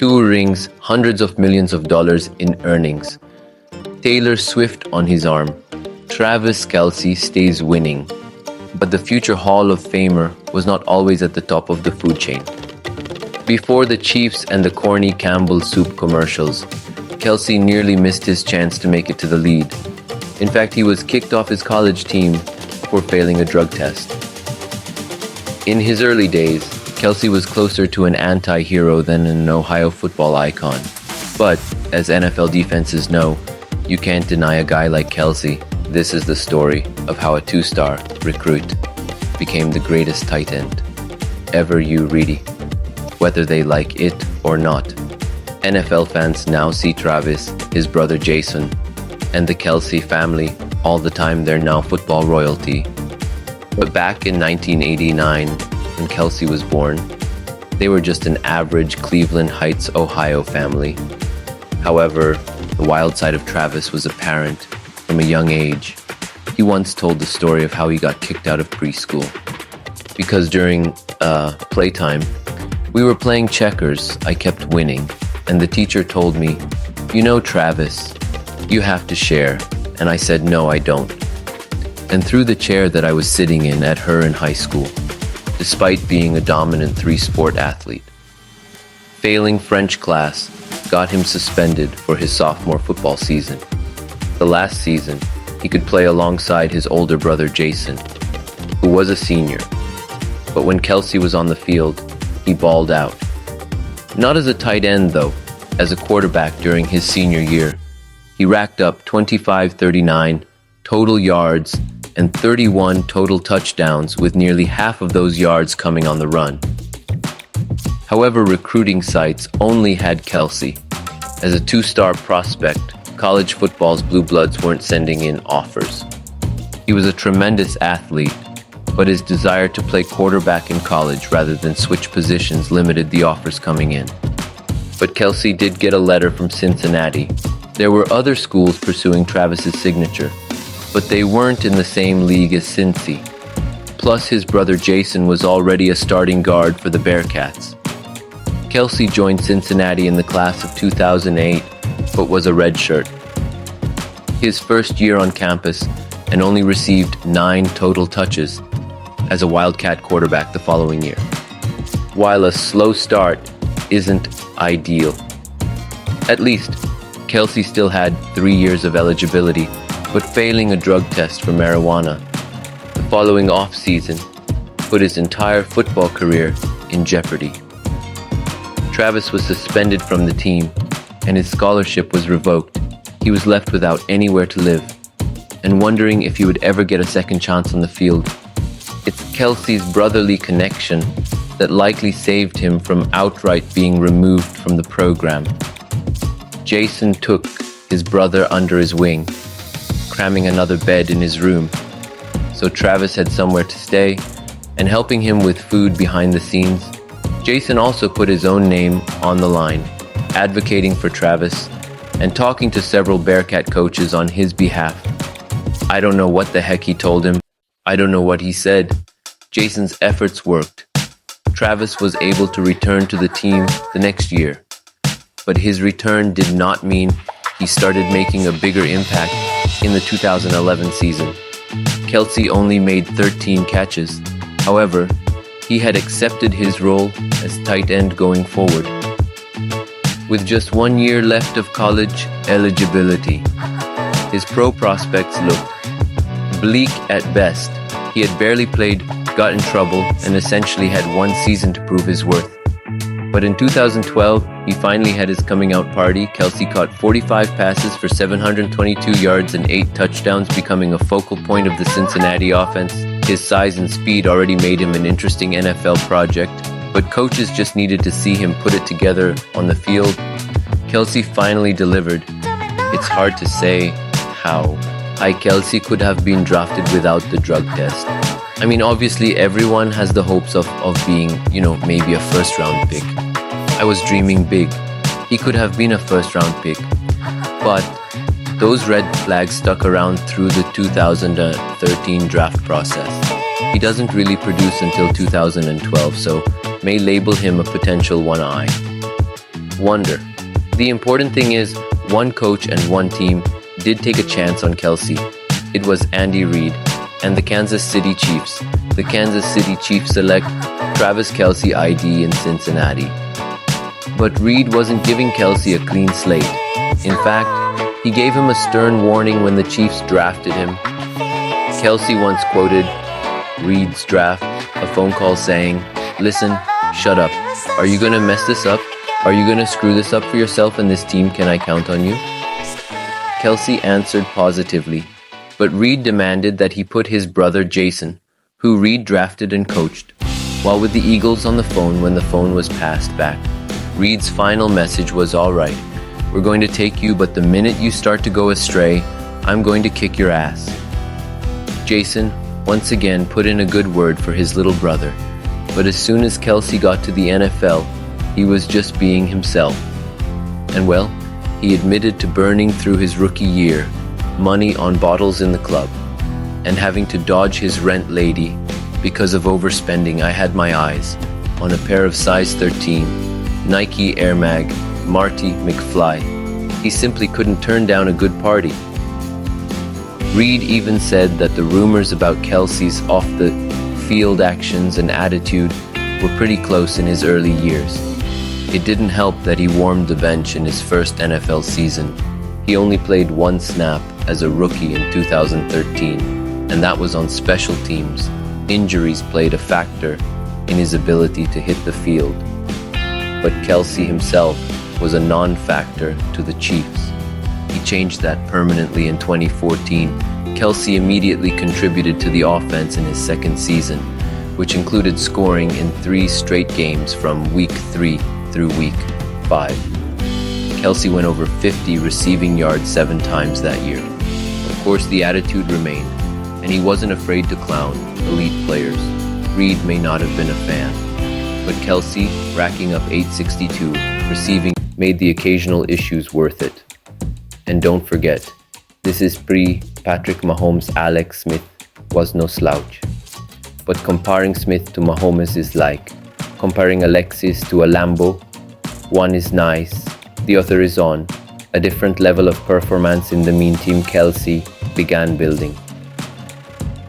Two rings, hundreds of millions of dollars in earnings. Taylor Swift on his arm. Travis Kelce stays winning. But the future Hall of Famer was not always at the top of the food chain. Before the Chiefs and the corny Campbell's soup commercials, Kelce nearly missed his chance to make it to the lead. In fact, he was kicked off his college team for failing a drug test. In his early days, Kelce was closer to an anti-hero than an Ohio football icon. But, as NFL defenses know, you can't deny a guy like Kelce. This is the story of how a two-star recruit became the greatest tight end ever, you ready? Whether they like it or not. NFL fans now see Travis, his brother Jason, and the Kelce family all the time. They're now football royalty. But back in 1989, when Kelce was born, they were just an average Cleveland Heights, Ohio family. However, the wild side of Travis was apparent from a young age. He once told the story of how he got kicked out of preschool. Because during playtime, we were playing checkers. I kept winning, and the teacher told me, "You know, Travis, you have to share." And I said, "No, I don't." And threw the chair that I was sitting in at her in high school, despite being a dominant three-sport athlete. Failing French class got him suspended for his sophomore football season. The last season, he could play alongside his older brother Jason, who was a senior. But when Kelce was on the field, he balled out. Not as a tight end, though. As a quarterback during his senior year, he racked up 25-39 total yards and 31 total touchdowns, with nearly half of those yards coming on the run. However, recruiting sites only had Kelce. As a two-star prospect, college football's blue bloods weren't sending in offers. He was a tremendous athlete, but his desire to play quarterback in college rather than switch positions limited the offers coming in. But Kelce did get a letter from Cincinnati. There were other schools pursuing Travis's signature, but they weren't in the same league as Cincy. Plus, his brother Jason was already a starting guard for the Bearcats. Kelce joined Cincinnati in the class of 2008, but was a redshirt. His first year on campus, and only received 9 total touches as a Wildcat quarterback the following year. While a slow start isn't ideal. At least, Kelce still had 3 years of eligibility, but failing a drug test for marijuana the following off-season put his entire football career in jeopardy. Travis was suspended from the team, and his scholarship was revoked. He was left without anywhere to live, and wondering if he would ever get a second chance on the field. It's Kelce's brotherly connection that likely saved him from outright being removed from the program. Jason took his brother under his wing, cramming another bed in his room, so Travis had somewhere to stay, and helping him with food behind the scenes. Jason also put his own name on the line, advocating for Travis and talking to several Bearcat coaches on his behalf. I don't know what the heck he told him. I don't know what he said. Jason's efforts worked. Travis was able to return to the team the next year, but his return did not mean he started making a bigger impact in the 2011 season. Kelce only made 13 catches. However, he had accepted his role as tight end going forward. With just 1 year left of college eligibility, his pro prospects looked bleak at best. He had barely played, got in trouble, and essentially had 1 season to prove his worth. But in 2012, he finally had his coming out party. Kelce caught 45 passes for 722 yards and 8 touchdowns, becoming a focal point of the Cincinnati offense. His size and speed already made him an interesting NFL project, but coaches just needed to see him put it together on the field. Kelce finally delivered. It's hard to say how high Kelce could have been drafted without the drug test. I mean, obviously everyone has the hopes of being, maybe a first-round pick. I was dreaming big. He could have been a first-round pick. But those red flags stuck around through the 2013 draft process. He doesn't really produce until 2012, so may label him a potential 1-eye. wonder. The important thing is, one coach and one team did take a chance on Kelce. It was Andy Reid and the Kansas City Chiefs. The Kansas City Chiefs select Travis Kelce ID in Cincinnati. But Reid wasn't giving Kelce a clean slate. In fact, he gave him a stern warning when the Chiefs drafted him. Kelce once quoted Reid's draft, a phone call saying, "Listen, shut up. Are you gonna mess this up? Are you gonna screw this up for yourself and this team? Can I count on you?" Kelce answered positively, but Reid demanded that he put his brother Jason, who Reid drafted and coached, while with the Eagles on the phone when the phone was passed back. Reid's final message was, "All right, we're going to take you, but the minute you start to go astray, I'm going to kick your ass." Jason once again put in a good word for his little brother, but as soon as Kelce got to the NFL, he was just being himself. And well, he admitted to burning through his rookie year, money on bottles in the club, and having to dodge his rent lady because of overspending. "I had my eyes on a pair of size 13 Nike Air Mag Marty McFly. He simply couldn't turn down a good party." Reid even said that the rumors about Kelce's off-the-field actions and attitude were pretty close in his early years. It didn't help that he warmed the bench in his first NFL season. He only played one snap as a rookie in 2013, and that was on special teams. Injuries played a factor in his ability to hit the field. But Kelce himself was a non-factor to the Chiefs. He changed that permanently in 2014. Kelce immediately contributed to the offense in his second season, which included scoring in 3 straight games from week 3 through week 5. Kelce went over 50 receiving yards 7 times that year. Of course, the attitude remained, and he wasn't afraid to clown elite players. Reid may not have been a fan, but Kelce, racking up 862 receiving, made the occasional issues worth it. And don't forget, this is pre-Patrick Mahomes. Alex Smith was no slouch. But comparing Smith to Mahomes is like comparing Alexis to a Lambo. One is nice, the other is on. A different level of performance in the mean team Kelce began building.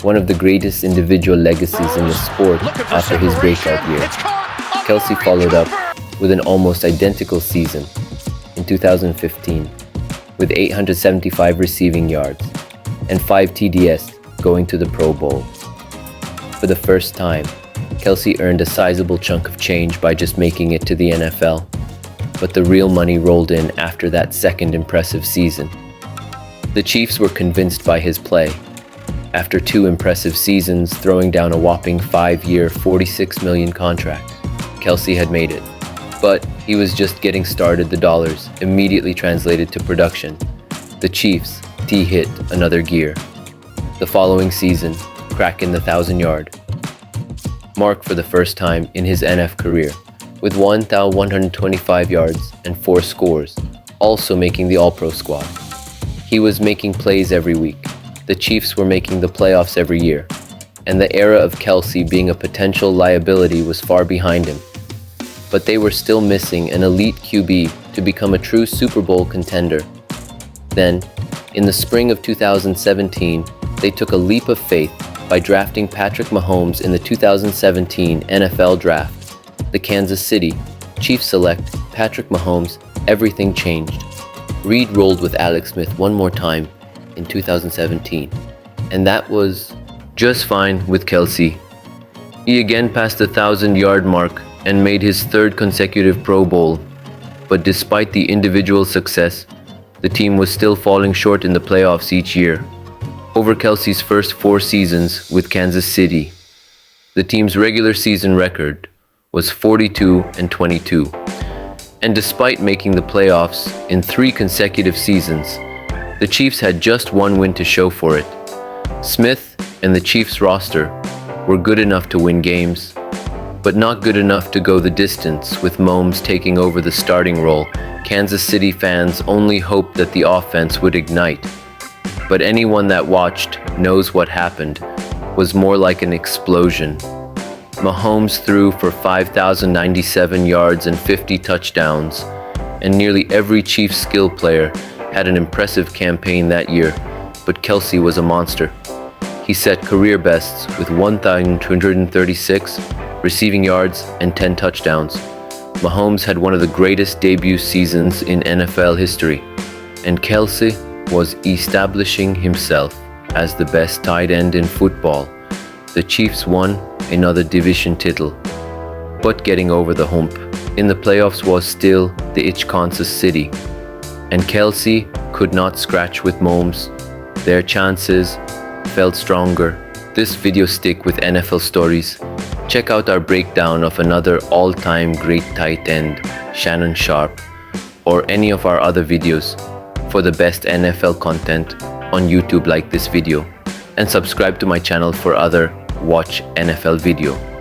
One of the greatest individual legacies in the sport after his breakout year. Kelce followed up with an almost identical season in 2015 with 875 receiving yards and 5 TDS going to the Pro Bowl. For the first time, Kelce earned a sizable chunk of change by just making it to the NFL, but the real money rolled in after that second impressive season. The Chiefs were convinced by his play. After 2 impressive seasons, throwing down a whopping 5-year, $46 million contract, Kelce had made it. But he was just getting started. The dollars immediately translated to production. The Chiefs hit another gear. The following season, cracking the 1,000-yard mark for the first time in his NF career, with 1,125 yards and 4 scores, also making the All-Pro squad. He was making plays every week. The Chiefs were making the playoffs every year, and the era of Kelce being a potential liability was far behind him. But they were still missing an elite QB to become a true Super Bowl contender. Then, in the spring of 2017, they took a leap of faith by drafting Patrick Mahomes in the 2017 NFL Draft. The Kansas City Chiefs select Patrick Mahomes. Everything changed. Reid rolled with Alex Smith one more time in 2017, and that was just fine with Kelce. He again passed the 1,000-yard mark and made his 3rd consecutive Pro Bowl. But despite the individual success, the team was still falling short in the playoffs each year. Over Kelce's first 4 seasons with Kansas City, the team's regular season record was 42-22. And despite making the playoffs in 3 consecutive seasons, the Chiefs had just 1 win to show for it. Smith and the Chiefs roster were good enough to win games, but not good enough to go the distance. With Mahomes taking over the starting role, Kansas City fans only hoped that the offense would ignite. But anyone that watched knows what happened was more like an explosion. Mahomes threw for 5,097 yards and 50 touchdowns, and nearly every Chiefs skill player had an impressive campaign that year, but Kelce was a monster. He set career bests with 1,236 receiving yards and 10 touchdowns. Mahomes had one of the greatest debut seasons in NFL history, and Kelce was establishing himself as the best tight end in football. The Chiefs won another division title, but getting over the hump in the playoffs was still the itch Kansas City, and Kelce could not scratch with Mahomes. Their chances felt stronger. This video stick with NFL stories. Check out our breakdown of another all-time great tight end, Shannon Sharpe, or any of our other videos for the best NFL content on YouTube like this video, and subscribe to my channel for other Watch NFL video.